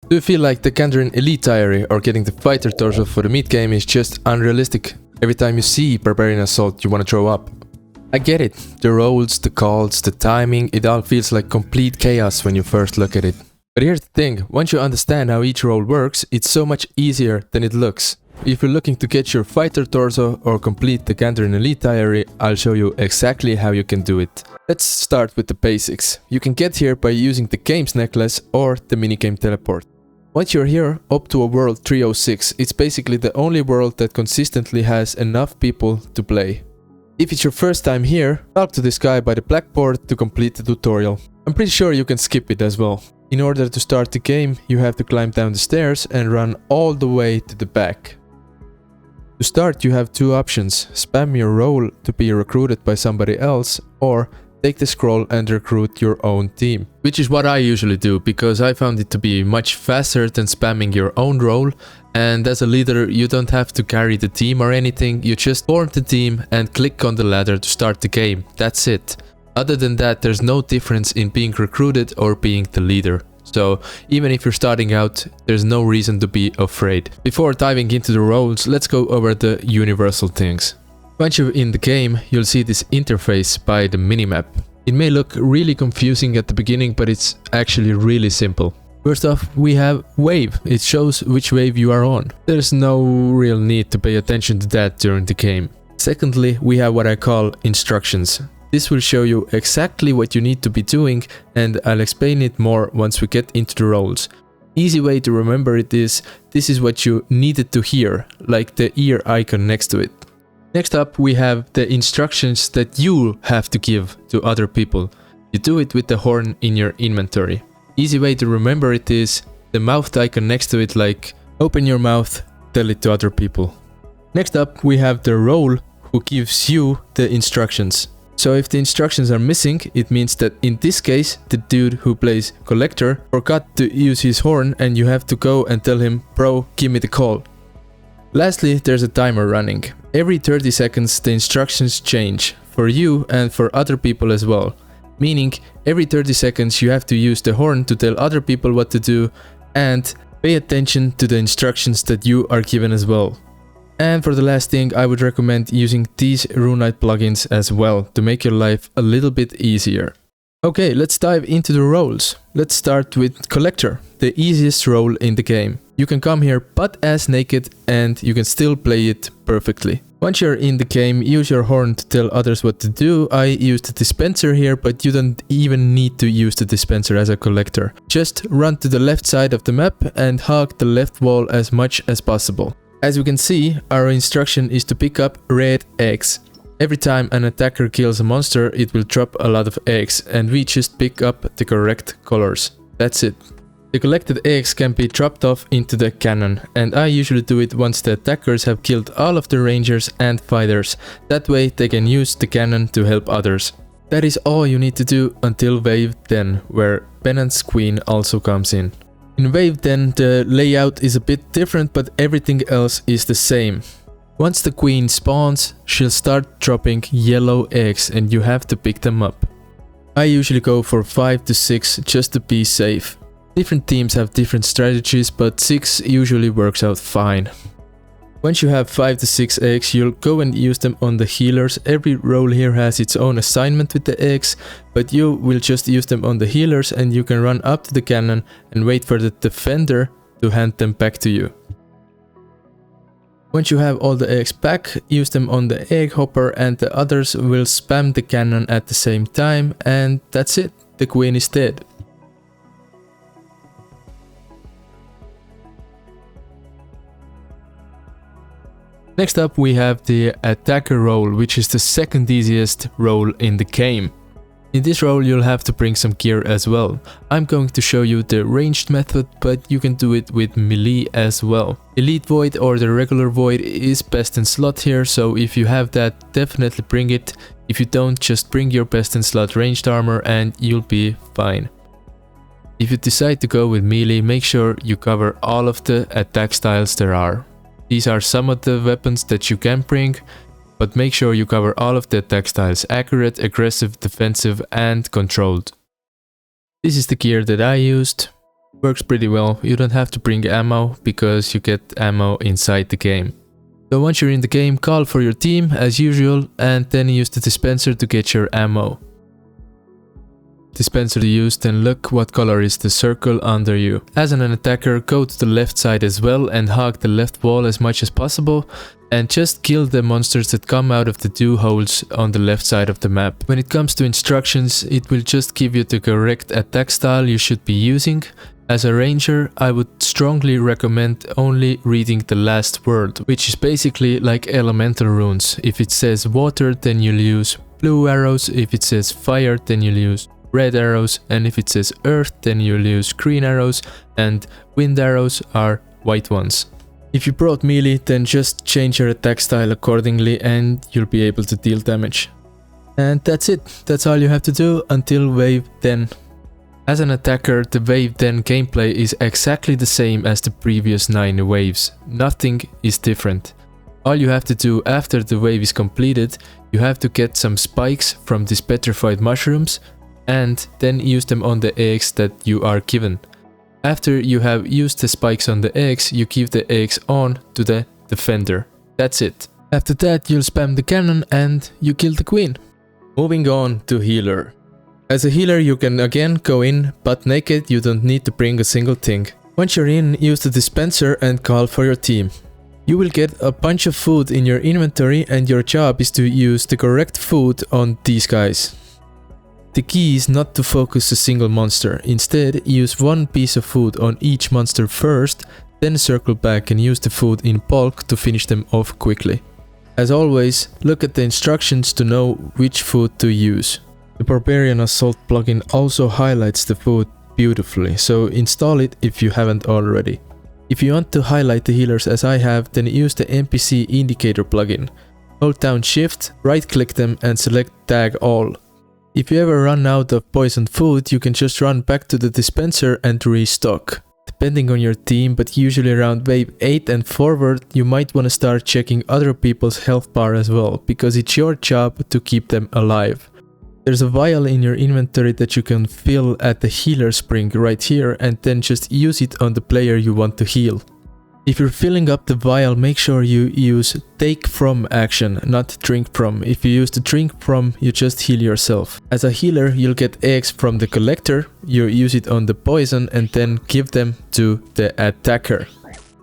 Do you feel like the Gandrin Elite Diary or getting the fighter torso for the mid-game is just unrealistic? Every time you see Barbarian Assault you wanna throw up. I get it, the rolls, the calls, the timing, it all feels like complete chaos when you first look at it. But here's the thing, once you understand how each roll works, it's so much easier than it looks. If you're looking to get your fighter torso or complete the Gandrin Elite Diary, I'll show you exactly how you can do it. Let's start with the basics. You can get here by using the games necklace or the minigame teleport. Once you're here, up to a world 306, it's basically the only world that consistently has enough people to play. If it's your first time here, talk to this guy by the blackboard to complete the tutorial. I'm pretty sure you can skip it as well. In order to start the game, you have to climb down the stairs and run all the way to the back. To start, you have two options: spam your role to be recruited by somebody else, or take the scroll and recruit your own team. Which is what I usually do, because I found it to be much faster than spamming your own role, and as a leader you don't have to carry the team or anything, you just form the team and click on the ladder to start the game, that's it. Other than that, there's no difference in being recruited or being the leader. So even if you're starting out, there's no reason to be afraid. Before diving into the roles, let's go over the universal things. Once you're in the game, you'll see this interface by the minimap. It may look really confusing at the beginning, but it's actually really simple. First off, we have wave. It shows which wave you are on. There's no real need to pay attention to that during the game. Secondly, we have what I call instructions. This will show you exactly what you need to be doing, and I'll explain it more once we get into the roles. Easy way to remember it is, this is what you needed to hear, like the ear icon next to it. Next up, we have the instructions that you have to give to other people. You do it with the horn in your inventory. Easy way to remember it is the mouth icon next to it, like open your mouth, tell it to other people. Next up, we have the role who gives you the instructions. So if the instructions are missing, it means that in this case, the dude who plays collector forgot to use his horn and you have to go and tell him, bro, give me the call. Lastly, there's a timer running. Every 30 seconds the instructions change, for you and for other people as well. Meaning, every 30 seconds you have to use the horn to tell other people what to do, and pay attention to the instructions that you are given as well. And for the last thing, I would recommend using these RuneKnight plugins as well to make your life a little bit easier. Okay, let's dive into the roles. Let's start with Collector, the easiest role in the game. You can come here butt-ass naked and you can still play it perfectly. Once you're in the game, use your horn to tell others what to do. I use the dispenser here, but you don't even need to use the dispenser as a collector. Just run to the left side of the map and hug the left wall as much as possible. As you can see, our instruction is to pick up red eggs. Every time an attacker kills a monster, it will drop a lot of eggs, and we just pick up the correct colors. That's it. The collected eggs can be dropped off into the cannon, and I usually do it once the attackers have killed all of the rangers and fighters. That way they can use the cannon to help others. That is all you need to do until wave 10, where Penance Queen also comes in. In wave 10 the layout is a bit different, but everything else is the same. Once the queen spawns, she'll start dropping yellow eggs and you have to pick them up. I usually go for 5 to 6 just to be safe. Different teams have different strategies, but 6 usually works out fine. Once you have 5 to 6 eggs, you'll go and use them on the healers. Every role here has its own assignment with the eggs, but you will just use them on the healers and you can run up to the cannon and wait for the defender to hand them back to you. Once you have all the eggs back, use them on the egg hopper and the others will spam the cannon at the same time, and that's it, the queen is dead. Next up we have the attacker role, which is the second easiest role in the game. In this role you'll have to bring some gear as well. I'm going to show you the ranged method, but you can do it with melee as well. Elite Void or the regular Void is best in slot here, so if you have that, definitely bring it. If you don't, just bring your best in slot ranged armor and you'll be fine. If you decide to go with melee, make sure you cover all of the attack styles there are. These are some of the weapons that you can bring, but make sure you cover all of the attack styles: accurate, aggressive, defensive and controlled. This is the gear that I used. Works pretty well. You don't have to bring ammo because you get ammo inside the game. So once you're in the game, call for your team as usual and then use the dispenser to get your ammo. Dispenser used, then look what color is the circle under you. As an attacker, go to the left side as well and hug the left wall as much as possible and just kill the monsters that come out of the 2 holes on the left side of the map. When it comes to instructions, it will just give you the correct attack style you should be using. As a ranger, I would strongly recommend only reading the last word, which is basically like elemental runes. If it says water, then you'll use blue arrows. If it says fire, then you'll use red arrows, and if it says earth, then you'll use green arrows, and wind arrows are white ones. If you brought melee, then just change your attack style accordingly and you'll be able to deal damage. And that's it, that's all you have to do until wave 10. As an attacker, the wave 10 gameplay is exactly the same as the previous 9 waves, nothing is different. All you have to do after the wave is completed, you have to get some spikes from these petrified mushrooms and then use them on the eggs that you are given. After you have used the spikes on the eggs, you give the eggs on to the defender. That's it. After that you'll spam the cannon and you kill the queen. Moving on to healer. As a healer you can again go in butt naked, you don't need to bring a single thing. Once you're in, use the dispenser and call for your team. You will get a bunch of food in your inventory and your job is to use the correct food on these guys. The key is not to focus a single monster, instead use one piece of food on each monster first, then circle back and use the food in bulk to finish them off quickly. As always, look at the instructions to know which food to use. The Barbarian Assault plugin also highlights the food beautifully, so install it if you haven't already. If you want to highlight the healers as I have, then use the NPC indicator plugin. Hold down shift, right click them and select tag all. If you ever run out of poisoned food, you can just run back to the dispenser and restock. Depending on your team, but usually around wave 8 and forward, you might want to start checking other people's health bar as well, because it's your job to keep them alive. There's a vial in your inventory that you can fill at the healer spring right here and then just use it on the player you want to heal. If you're filling up the vial, make sure you use take from action, not drink from. If you use the drink from, you just heal yourself. As a healer, you'll get eggs from the collector, you use it on the poison and then give them to the attacker.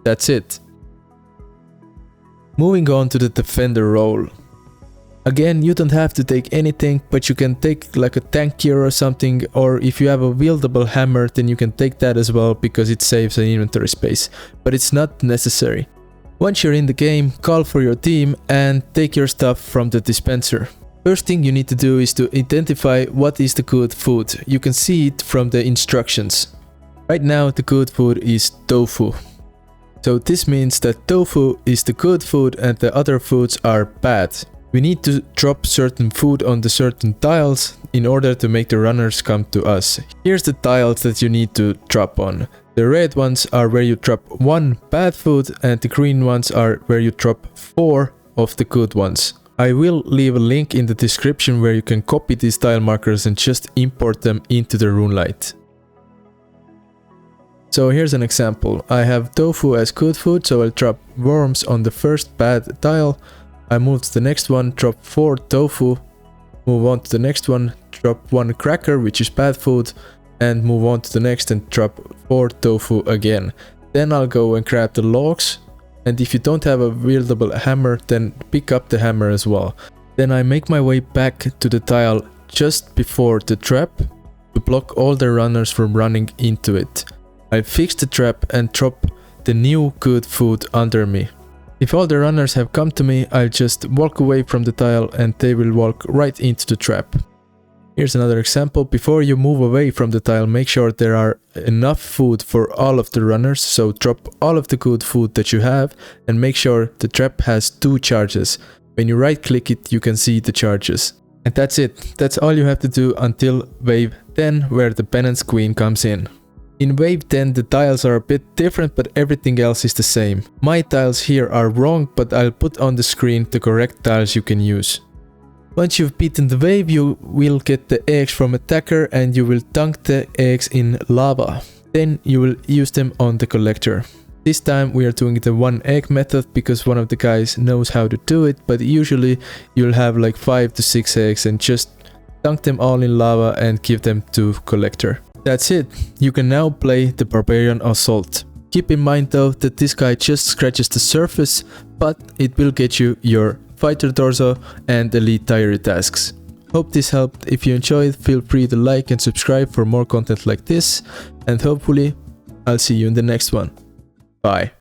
That's it. Moving on to the defender role. Again, you don't have to take anything, but you can take like a tank gear or something, or if you have a wieldable hammer, then you can take that as well because it saves an inventory space, but it's not necessary. Once you're in the game, call for your team and take your stuff from the dispenser. First thing you need to do is to identify what is the good food. You can see it from the instructions. Right now the good food is tofu. So this means that tofu is the good food and the other foods are bad. We need to drop certain food on the certain tiles in order to make the runners come to us. Here's the tiles that you need to drop on. The red ones are where you drop 1 bad food and the green ones are where you drop 4 of the good ones. I will leave a link in the description where you can copy these tile markers and just import them into the RuneLite. So here's an example. I have tofu as good food, so I'll drop worms on the first bad tile. I move to the next one, drop 4 tofu, move on to the next one, drop 1 cracker, which is bad food, and move on to the next and drop 4 tofu again. Then I'll go and grab the logs, and if you don't have a wieldable hammer, then pick up the hammer as well. Then I make my way back to the tile just before the trap to block all the runners from running into it. I fix the trap and drop the new good food under me. If all the runners have come to me, I'll just walk away from the tile and they will walk right into the trap. Here's another example. Before you move away from the tile, make sure there are enough food for all of the runners, so drop all of the good food that you have and make sure the trap has 2 charges. When you right click it, you can see the charges. And that's it. That's all you have to do until wave 10, where the penance queen comes in. In wave 10 the tiles are a bit different, but everything else is the same. My tiles here are wrong, but I'll put on the screen the correct tiles you can use. Once you've beaten the wave, you will get the eggs from attacker and you will dunk the eggs in lava. Then you will use them on the collector. This time we are doing the 1 egg method because one of the guys knows how to do it, but usually you'll have like 5 to 6 eggs and just dunk them all in lava and give them to collector. That's it, you can now play the Barbarian Assault. Keep in mind though that this guy just scratches the surface, but it will get you your fighter torso and elite diary tasks. Hope this helped. If you enjoyed, feel free to like and subscribe for more content like this, and hopefully I'll see you in the next one. Bye.